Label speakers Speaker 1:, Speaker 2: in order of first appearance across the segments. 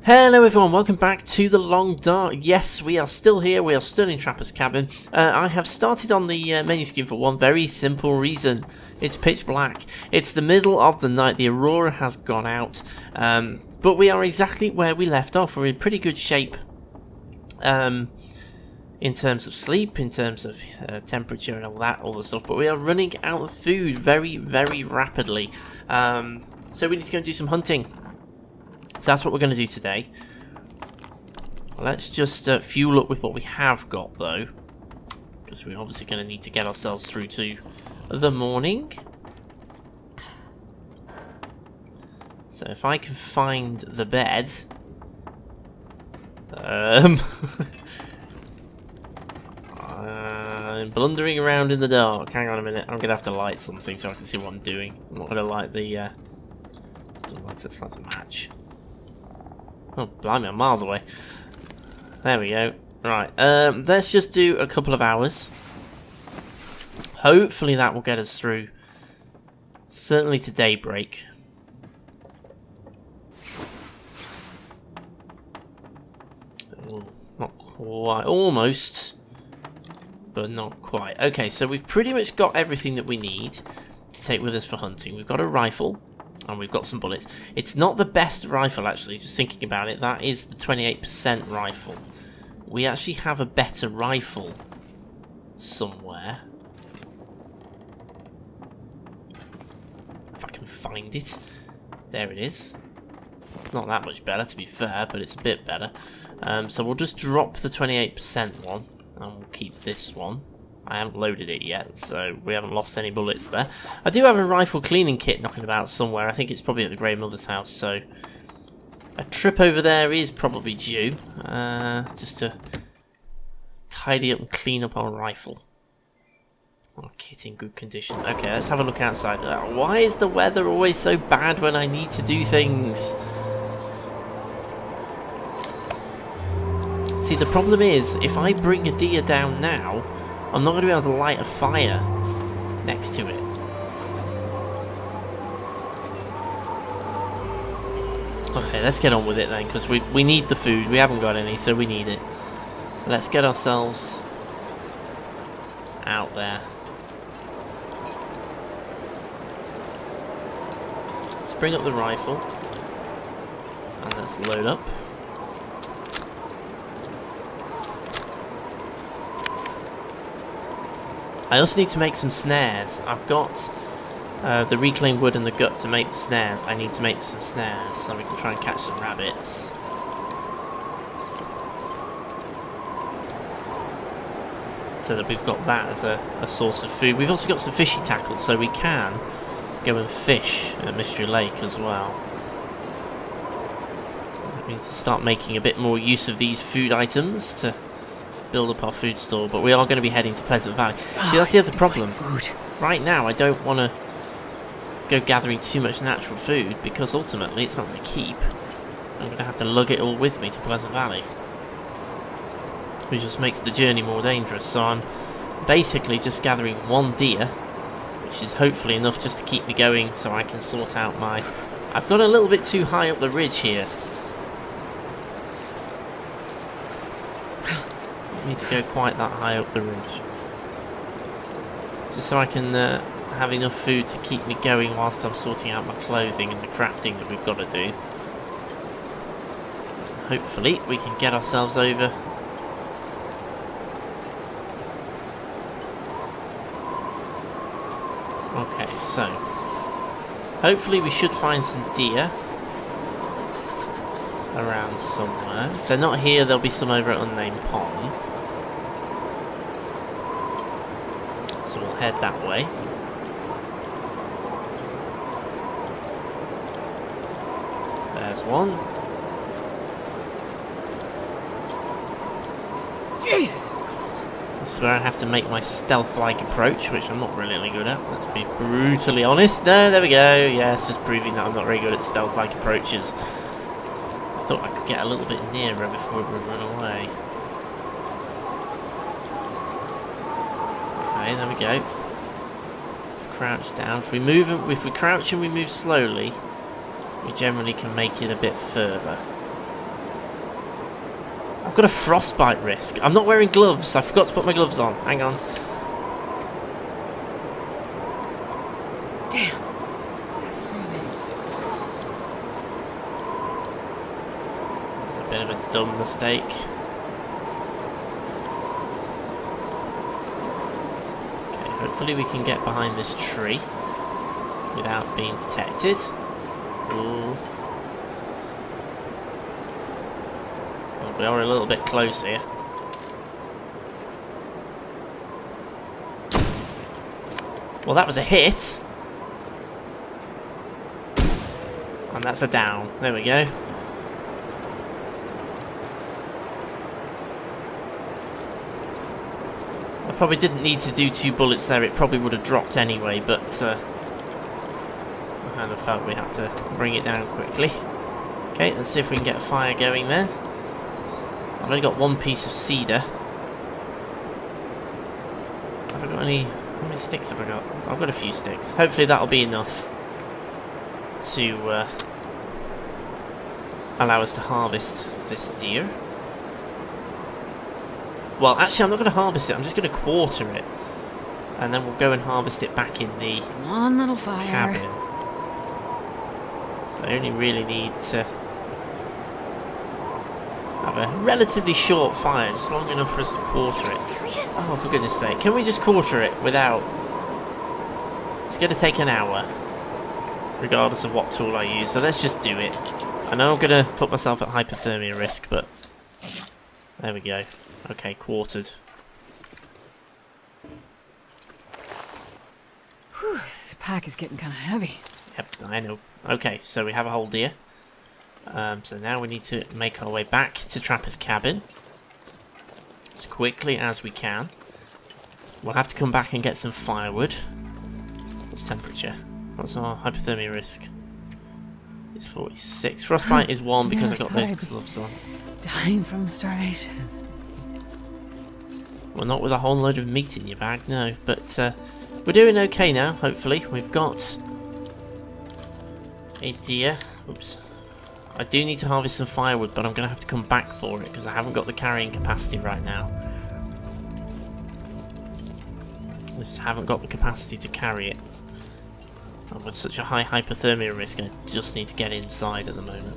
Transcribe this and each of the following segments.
Speaker 1: Hello everyone, welcome back to the Long Dark. Yes, we are still here, we are still in Trapper's Cabin. I have started on the menu screen for one very simple reason. It's pitch black. It's the middle of the night, the aurora has gone out, but we are exactly where we left off. We're in pretty good shape in terms of sleep, in terms of temperature and all the stuff, but we are running out of food very, very rapidly. So we need to go and do some hunting. So that's what we're going to do today. Let's just fuel up with what we have got, though, because we're obviously going to need to get ourselves through to the morning. So if I can find the bed, I'm blundering around in the dark. Hang on a minute, I'm going to have to light something so I can see what I'm doing. I'm not going to light the let's light a match. Oh, blimey, I'm miles away. There we go. Right, let's just do a couple of hours. Hopefully that will get us through. Certainly to daybreak. Ooh, not quite. Almost. But not quite. Okay, so we've pretty much got everything that we need to take with us for hunting. We've got a rifle. And we've got some bullets. It's not the best rifle, actually, just thinking about it. That is the 28% rifle. We actually have a better rifle somewhere. If I can find it. There it is. Not that much better, to be fair, but it's a bit better. So we'll just drop the 28% one, and we'll keep this one. I haven't loaded it yet, so we haven't lost any bullets there. I do have a rifle cleaning kit knocking about somewhere. I think it's probably at the Grey Mother's house, so a trip over there is probably due, just to tidy up and clean up our rifle. Our kit in good condition. Okay, let's have a look outside. Why is the weather always so bad when I need to do things? See, the problem is, if I bring a deer down now, I'm not going to be able to light a fire next to it. Okay, let's get on with it then, because we need the food. We haven't got any, so we need it. Let's get ourselves out there. Let's bring up the rifle. And let's load up. I also need to make some snares. I've got the reclaimed wood and the gut to make the snares. I need to make some snares so we can try and catch some rabbits. So that we've got that as a source of food. We've also got some fishing tackle, so we can go and fish at Mystery Lake as well. We need to start making a bit more use of these food items to build up our food store, but we are going to be heading to Pleasant Valley. See, that's the other problem. Right now, I don't want to go gathering too much natural food, because ultimately it's not going to keep. I'm going to have to lug it all with me to Pleasant Valley, which just makes the journey more dangerous. So I'm basically just gathering one deer, which is hopefully enough just to keep me going so I can sort out my... I've got a little bit too high up the ridge here. Need to go quite that high up the ridge, just so I can have enough food to keep me going whilst I'm sorting out my clothing and the crafting that we've got to do. Hopefully we can get ourselves over. Okay, so hopefully we should find some deer around somewhere. If they're not here, there'll be some over at Unnamed Pond. So we'll head that way. There's one. Jesus, it's cold. This is where I have to make my stealth-like approach, which I'm not really good at. Let's be brutally honest. No, there we go. Yes, just proving that I'm not very good at stealth-like approaches. I thought I could get a little bit nearer before it would run away. Okay, there we go. Let's crouch down. If we crouch and we move slowly, we generally can make it a bit further. I've got a frostbite risk. I'm not wearing gloves. I forgot to put my gloves on. Hang on.
Speaker 2: Damn. Freezing.
Speaker 1: It's a bit of a dumb mistake. Okay, hopefully we can get behind this tree without being detected. Ooh. Well, we are a little bit close here. Well, that was a hit. And that's a down. There we go. I probably didn't need to do 2 bullets there. It probably would have dropped anyway, but I kind of felt we had to bring it down quickly. Okay, let's see if we can get a fire going then. I've only got 1 piece of cedar. Have I got any... How many sticks have I got? I've got a few sticks. Hopefully that'll be enough to allow us to harvest this deer. Well, actually I'm not going to harvest it. I'm just going to quarter it. And then we'll go and harvest it back in the
Speaker 2: Come on, little fire.
Speaker 1: cabin. So I only really need to have a relatively short fire, just long enough for us to quarter it.
Speaker 2: Serious?
Speaker 1: Oh, for goodness sake. Can we just quarter it without... It's going to take an hour, regardless of what tool I use, so let's just do it. I know I'm going to put myself at hypothermia risk, but... There we go. Okay, quartered.
Speaker 2: Whew, this pack is getting kind of heavy.
Speaker 1: Yep, I know. Okay, so we have a whole deer. So now we need to make our way back to Trapper's cabin as quickly as we can. We'll have to come back and get some firewood. What's temperature? What's our hypothermia risk? It's 46. Frostbite is 1 because I got those gloves on.
Speaker 2: Dying from starvation.
Speaker 1: Well, not with a whole load of meat in your bag, no. But we're doing okay now, hopefully. We've got a deer. Oops. I do need to harvest some firewood, but I'm going to have to come back for it because I haven't got the carrying capacity right now. I just haven't got the capacity to carry it. And with such a high hypothermia risk, I just need to get inside at the moment.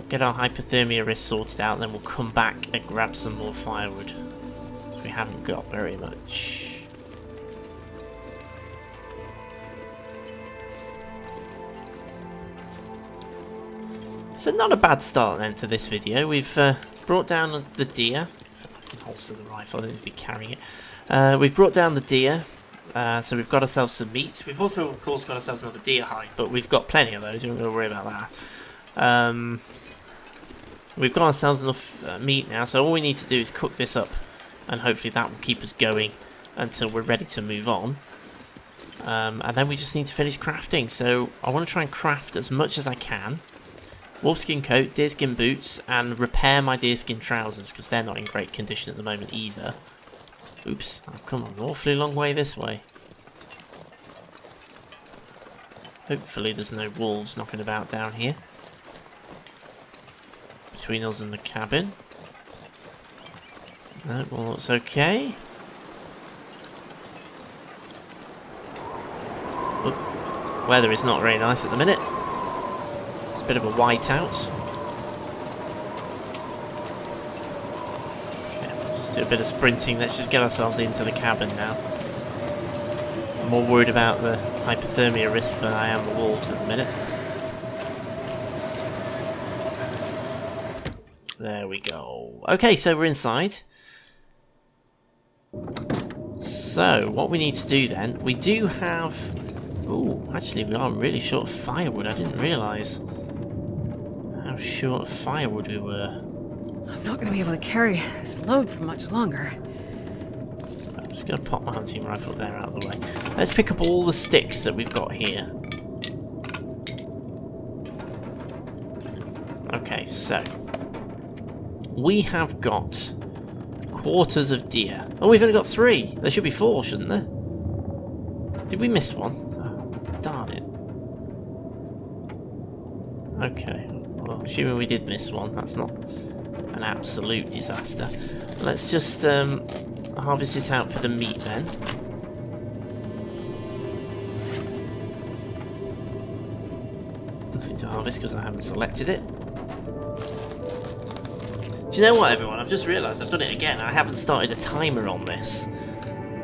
Speaker 1: Get our hypothermia risk sorted out, then we'll come back and grab some more firewood. Because we haven't got very much. So not a bad start then to this video. We've brought down the deer. I can holster the rifle, I don't need to be carrying it. We've brought down the deer. So we've got ourselves some meat. We've also, of course, got ourselves another deer hide, but we've got plenty of those. We don't got to worry about that. We've got ourselves enough meat now, so all we need to do is cook this up, and hopefully that will keep us going until we're ready to move on. And then we just need to finish crafting. So I want to try and craft as much as I can. Wolfskin coat, deerskin boots, and repair my deerskin trousers, because they're not in great condition at the moment either. Oops, I've come an awfully long way this way. Hopefully there's no wolves knocking about down here. Between us and the cabin. No, well, it's okay. Oop. Weather is not very nice at the minute. It's a bit of a whiteout. Do a bit of sprinting. Let's just get ourselves into the cabin now. I'm more worried about the hypothermia risk than I am the wolves at the minute. There we go. Okay, so we're inside. So, what we need to do then, we do have... Ooh, actually we are really short of firewood. I didn't realise how short of firewood we were.
Speaker 2: I'm not going to be able to carry this load for much longer.
Speaker 1: I'm just going to pop my hunting rifle up there out of the way. Let's pick up all the sticks that we've got here. Okay, so we have got quarters of deer. Oh, we've only got 3. There should be 4, shouldn't there? Did we miss one? Oh, darn it. Okay, well, assuming we did miss one, that's not an absolute disaster. Let's just harvest it out for the meat then. Nothing to harvest because I haven't selected it. Do you know what, everyone? I've just realised I've done it again. I haven't started a timer on this.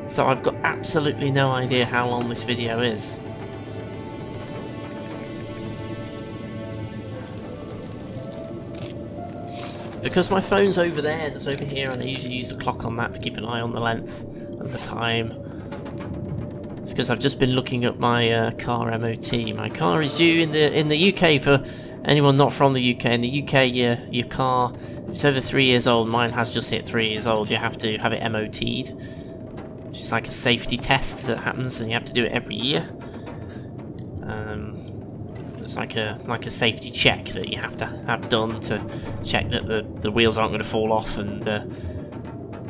Speaker 1: So I've got absolutely no idea how long this video is. Because my phone's over there, that's over here, and I usually use the clock on that to keep an eye on the length and the time. It's because I've just been looking at my car MOT. My car is due in the UK, for anyone not from the UK. In the UK, your car, if it's over 3 years old, mine has just hit 3 years old, you have to have it MOT'd. Which is like a safety test that happens, and you have to do it every year. It's like a safety check that you have to have done to check that the wheels aren't going to fall off, and the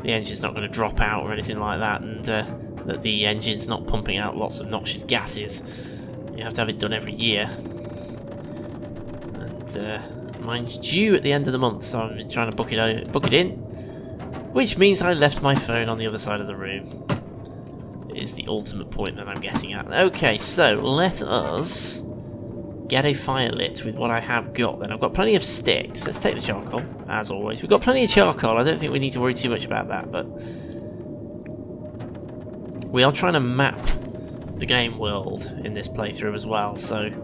Speaker 1: engine's not going to drop out or anything like that, and that the engine's not pumping out lots of noxious gases. You have to have it done every year. And mine's due at the end of the month, so I've been trying to book it in, which means I left my phone on the other side of the room. Is the ultimate point that I'm getting at. Okay, so let us get a fire lit with what I have got then. I've got plenty of sticks. Let's take the charcoal, as always. We've got plenty of charcoal. I don't think we need to worry too much about that, but we are trying to map the game world in this playthrough as well, so I'm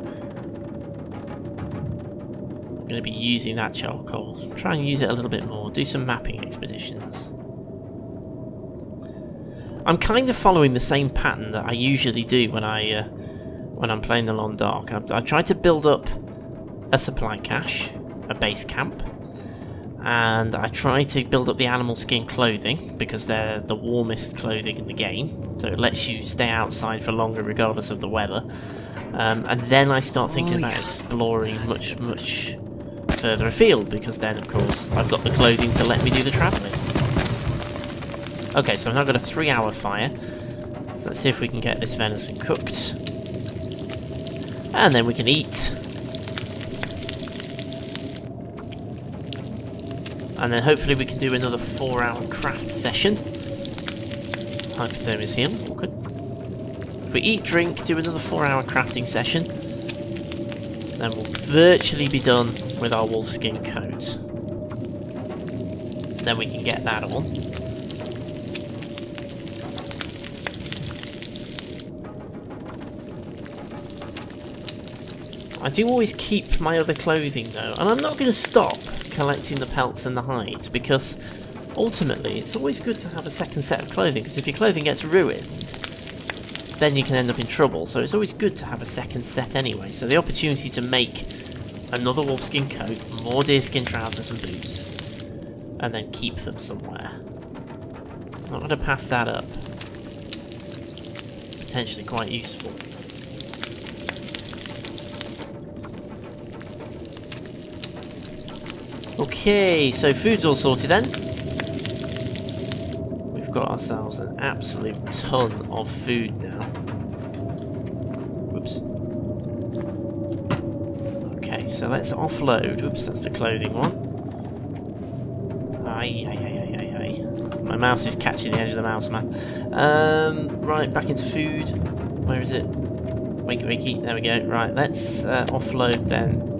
Speaker 1: going to be using that charcoal. Try and use it a little bit more. Do some mapping expeditions. I'm kind of following the same pattern that I usually do when I'm playing the Long Dark. I try to build up a supply cache, a base camp, and I try to build up the animal skin clothing because they're the warmest clothing in the game, so it lets you stay outside for longer regardless of the weather. And then I start thinking about exploring much further afield, because then of course I've got the clothing to let me do the travelling. Okay, so I've now got a 3-hour fire. So let's see if we can get this venison cooked. And then we can eat. And then hopefully we can do another 4-hour craft session. Hypothermia's healed, all good. If we eat, drink, do another 4-hour crafting session, then we'll virtually be done with our wolfskin coat. Then we can get that on. I do always keep my other clothing though, and I'm not going to stop collecting the pelts and the hides, because ultimately it's always good to have a second set of clothing, because if your clothing gets ruined, then you can end up in trouble, so it's always good to have a second set anyway. So the opportunity to make another wolfskin coat, more deerskin trousers and boots, and then keep them somewhere. I'm not going to pass that up. Potentially quite useful. Okay, so food's all sorted then. We've got ourselves an absolute ton of food now. Whoops. Okay, so let's offload. Oops, that's the clothing one. Aye. My mouse is catching the edge of the mouse, man. Right, back into food. Where is it? Wakey, there we go. Right, let's offload then.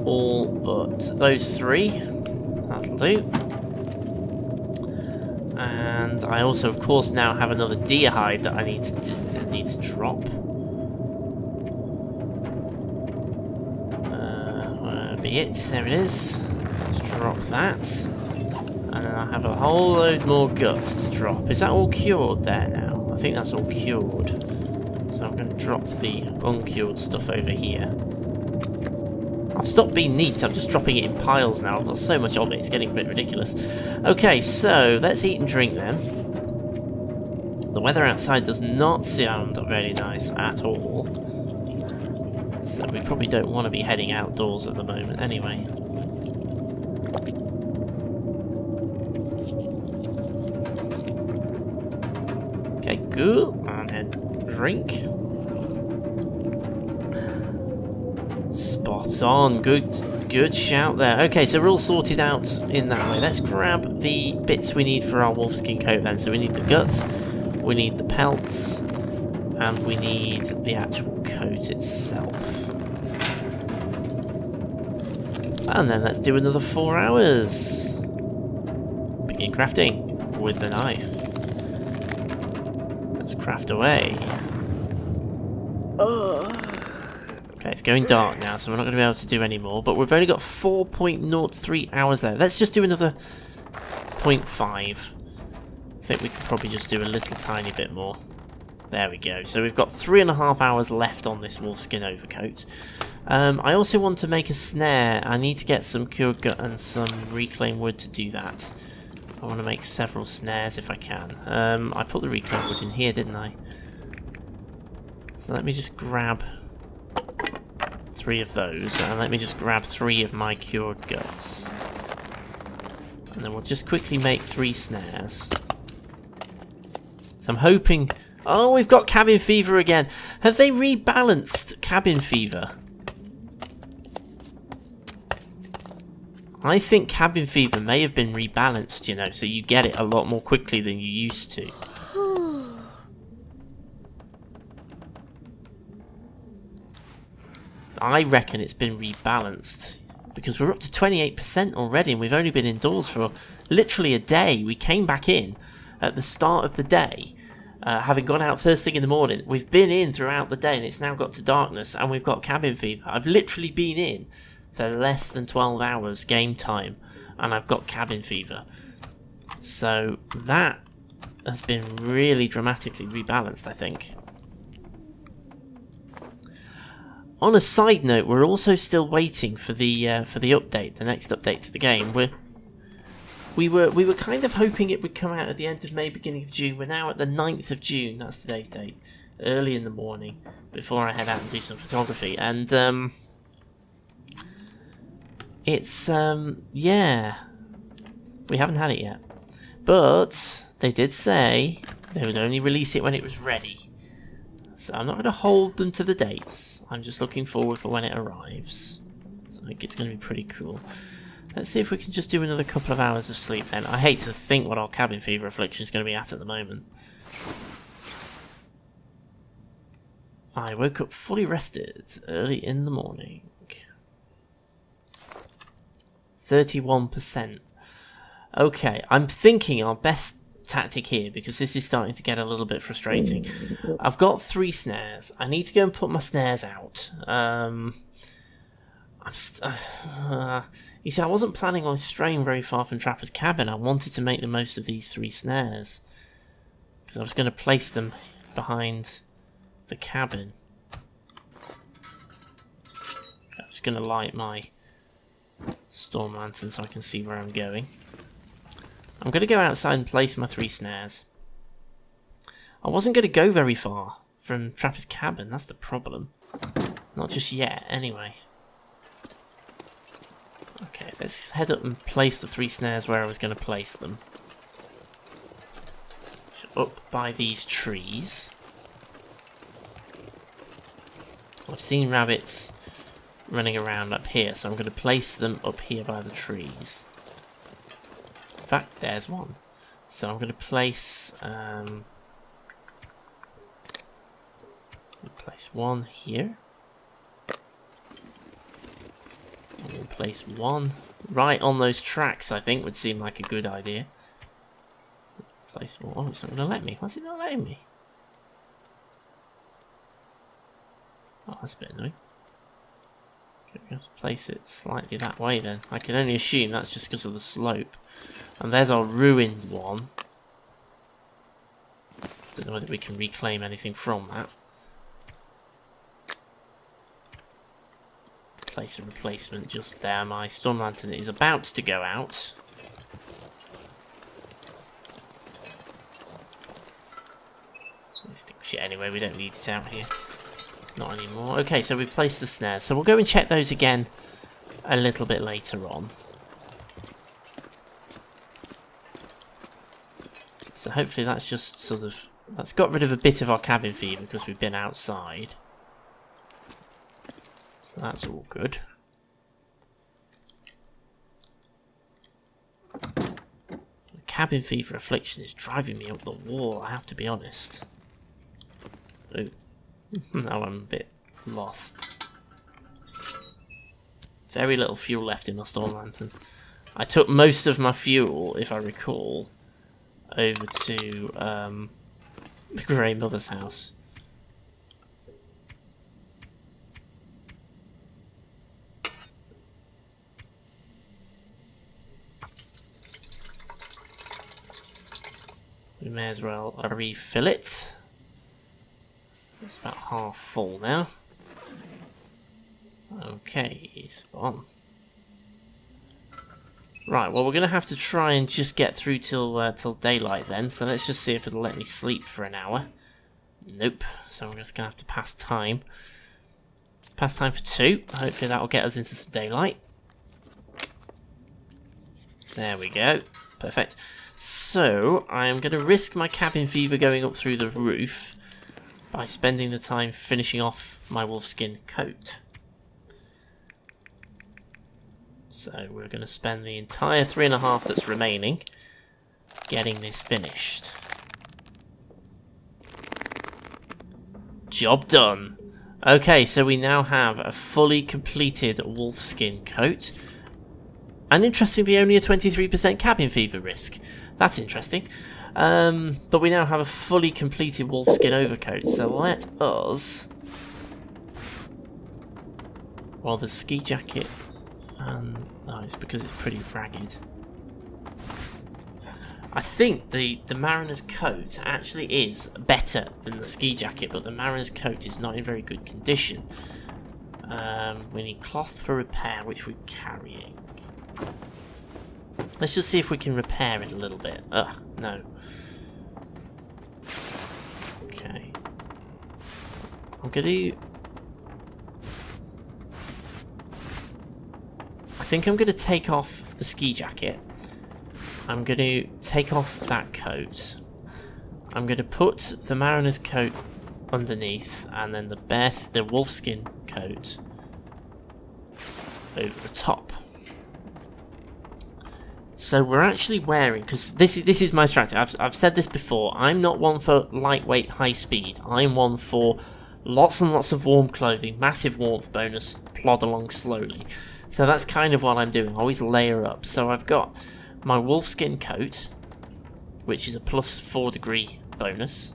Speaker 1: All but those 3. That'll do. And I also, of course, now have another deer hide that I need to drop. Where'll be it? There it is. Let's drop that. And then I have a whole load more guts to drop. Is that all cured there now? I think that's all cured. So I'm going to drop the uncured stuff over here. I've stopped being neat, I'm just dropping it in piles now. I've got so much of it, it's getting a bit ridiculous. Okay, so let's eat and drink then. The weather outside does not sound very nice at all. So we probably don't want to be heading outdoors at the moment anyway. Okay, good. And then drink. Spot on. Good shout there. Okay, so we're all sorted out in that way. Let's grab the bits we need for our wolfskin coat then. So we need the gut, we need the pelts, and we need the actual coat itself. And then let's do another 4 hours. Begin crafting with the knife. Let's craft away. Okay, it's going dark now, so we're not going to be able to do any more, but we've only got 4.03 hours there. Let's just do another 0.5. I think we could probably just do a little tiny bit more. There we go. So we've got 3.5 hours left on this wolfskin overcoat. I also want to make a snare. I need to get some cured gut and some reclaimed wood to do that. I want to make several snares if I can. I put the reclaimed wood in here, didn't I? So let me just grab 3 of those, and let me just grab 3 of my cured guts. And then we'll just quickly make 3 snares. So I'm hoping... Oh, we've got cabin fever again. Have they rebalanced cabin fever? I think cabin fever may have been rebalanced, you know, so you get it a lot more quickly than you used to. I reckon it's been rebalanced because we're up to 28% already and we've only been indoors for literally a day. We came back in at the start of the day, having gone out first thing in the morning. We've been in throughout the day and it's now got to darkness and we've got cabin fever. I've literally been in for less than 12 hours game time and I've got cabin fever. So that has been really dramatically rebalanced, I think. On a side note, we're also still waiting for the update, the next update to the game. We were kind of hoping it would come out at the end of May, beginning of June. We're now at the 9th of June. That's today's date. Early in the morning, before I head out and do some photography, and it's yeah, we haven't had it yet. But they did say they would only release it when it was ready. So I'm not going to hold them to the dates. I'm just looking forward for when it arrives. So I think it's going to be pretty cool. Let's see if we can just do another couple of hours of sleep then. I hate to think what our cabin fever affliction is going to be at the moment. I woke up fully rested early in the morning. 31%. Okay, I'm thinking our best tactic here, because this is starting to get a little bit frustrating. I've got 3 snares. I need to go and put my snares out. You see, I wasn't planning on straying very far from Trapper's cabin. I wanted to make the most of these 3 snares because I was going to place them behind the cabin. I'm just going to light my storm lantern so I can see where I'm going. I'm going to go outside and place my 3 snares. I wasn't going to go very far from Trapper's cabin, that's the problem. Not just yet, anyway. Okay, let's head up and place the 3 snares where I was going to place them. Up by these trees. I've seen rabbits running around up here, so I'm going to place them up here by the trees. In fact, there's one. So I'm going to place one here. And we'll place one right on those tracks, I think would seem like a good idea. Place one. Oh, it's not going to let me. Why's it not letting me? Oh, that's a bit annoying. Okay, we have to place it slightly that way then. I can only assume that's just because of the slope. And there's our ruined one. Don't know whether we can reclaim anything from that. Place a replacement just there. My storm lantern is about to go out. Stick shit anyway, we don't need it out here. Not anymore. Okay, so we've placed the snares. So we'll go and check those again a little bit later on. So hopefully that's just sort of... That's got rid of a bit of our cabin fever because we've been outside. So So that's all good. The cabin fever affliction is driving me up the wall, I have to be honest. Oh, now I'm a bit lost. Very little fuel left in my storm lantern. I took most of my fuel, if I recall, over to the Grey Mother's house. We may as well refill it. It's about half full now. Okay, spot on. Right, well we're going to have to try and just get through till daylight then, so let's just see if it'll let me sleep for an hour. Nope, so we're just going to have to pass time. Pass time for 2, hopefully that'll get us into some daylight. There we go, perfect. So, I'm going to risk my cabin fever going up through the roof by spending the time finishing off my wolfskin coat. So we're going to spend the entire 3.5 that's remaining getting this finished. Job done. Okay, so we now have a fully completed wolfskin coat. And interestingly, only a 23% cabin fever risk. That's interesting. But we now have a fully completed wolfskin overcoat. So let us... Well, the ski jacket... no, it's because it's pretty ragged. I think the mariner's coat actually is better than the ski jacket, but the mariner's coat is not in very good condition. We need cloth for repair, which we're carrying. Let's just see if we can repair it a little bit. Ugh, no. Okay. I'm gonna... I think I'm going to take off the ski jacket. I'm going to take off that coat. I'm going to put the mariner's coat underneath, and then the wolfskin coat over the top. So we're actually wearing, because this is my strategy. I've said this before. I'm not one for lightweight, high speed. I'm one for lots and lots of warm clothing, massive warmth bonus, plod along slowly. So that's kind of what I'm doing. I always layer up. So I've got my wolfskin coat, which is a plus 4 degree bonus,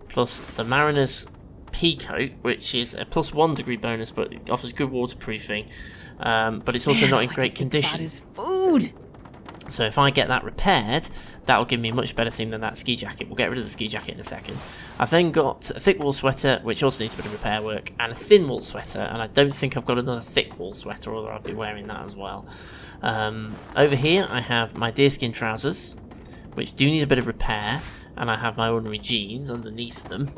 Speaker 1: plus the mariner's pea coat, which is a plus 1 degree bonus, but it offers good waterproofing. But it's also not in great condition.
Speaker 2: That is food.
Speaker 1: So if I get that repaired, that'll give me a much better thing than that ski jacket. We'll get rid of the ski jacket in a second. I've then got a thick wool sweater, which also needs a bit of repair work, and a thin wool sweater, and I don't think I've got another thick wool sweater, although I'll be wearing that as well. Over here I have my deerskin trousers, which do need a bit of repair, and I have my ordinary jeans underneath them.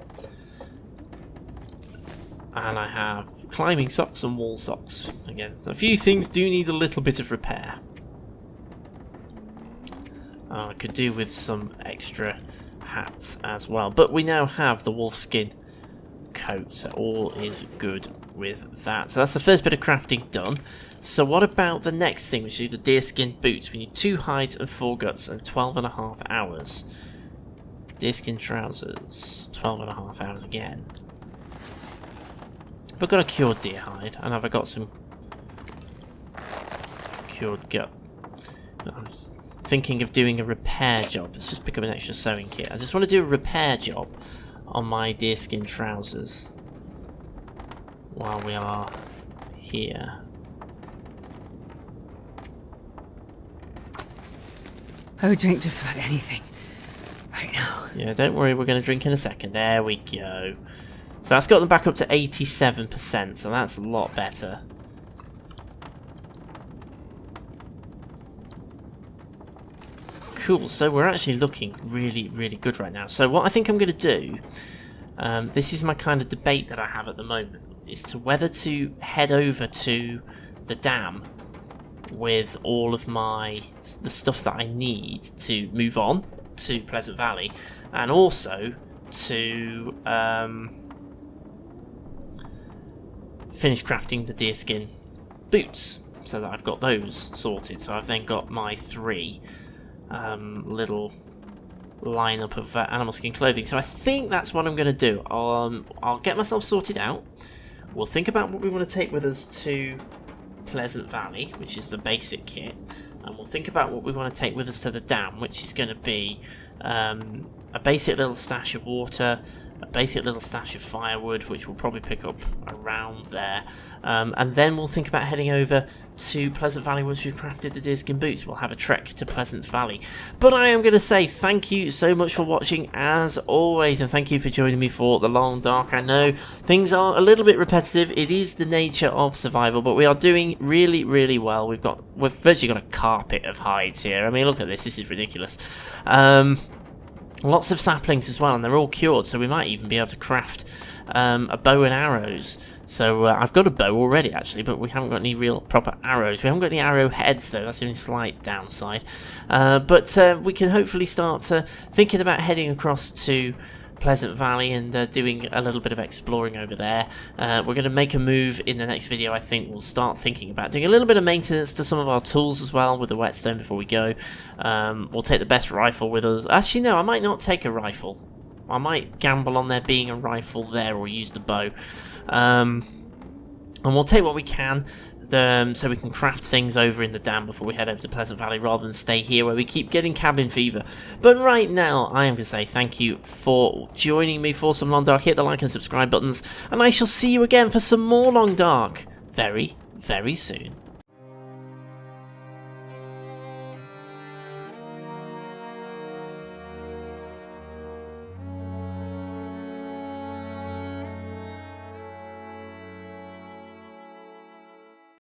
Speaker 1: And I have climbing socks and wool socks. Again, a few things do need a little bit of repair. I could do with some extra hats as well. But we now have the wolfskin coat, so all is good with that. So that's the first bit of crafting done. So what about the next thing, which is the deerskin boots? We need 2 hides and 4 guts and 12.5 hours. Deerskin trousers, 12.5 hours again. Have I got a cured deer hide? And have I got some cured gut? I'm just thinking of doing a repair job. Let's just pick up an extra sewing kit. I just want to do a repair job on my deerskin trousers while we are here.
Speaker 2: I would drink just about anything right now.
Speaker 1: Yeah, don't worry, we're going to drink in a second. There we go. So that's got them back up to 87%, so that's a lot better. Cool, so we're actually looking really, really good right now. So what I think I'm going to do, this is my kind of debate that I have at the moment, is to whether to head over to the dam with all of the stuff that I need to move on to Pleasant Valley, and also to finish crafting the deerskin boots, so that I've got those sorted. So I've then got my 3 little lineup of animal skin clothing. So I think that's what I'm going to do. I'll get myself sorted out. We'll think about what we want to take with us to Pleasant Valley, which is the basic kit, and we'll think about what we want to take with us to the dam, which is going to be a basic little stash of water, a basic little stash of firewood, which we'll probably pick up around there, and then we'll think about heading over to Pleasant Valley once we've crafted the deerskin boots. We'll have a trek to Pleasant Valley. But I am going to say thank you so much for watching as always, and thank you for joining me for the long dark. I know things are a little bit repetitive, it is the nature of survival, but we are doing really, really well. We've virtually got a carpet of hides here. I mean, look at this is ridiculous. Lots of saplings as well, and they're all cured, so we might even be able to craft a bow and arrows. So I've got a bow already, actually, but we haven't got any real proper arrows. We haven't got any arrow heads, though. That's the only slight downside. But we can hopefully start thinking about heading across to Pleasant Valley and doing a little bit of exploring over there. We're going to make a move in the next video. I think we'll start thinking about doing a little bit of maintenance to some of our tools as well with the whetstone before we go. We'll take the best rifle with us. Actually, no, I might not take a rifle. I might gamble on there being a rifle there, or use the bow. And we'll take what we can, so we can craft things over in the dam before we head over to Pleasant Valley, rather than stay here where we keep getting cabin fever. But right now, I am going to say thank you for joining me for some Long Dark. Hit the like and subscribe buttons, and I shall see you again for some more Long Dark very, very soon.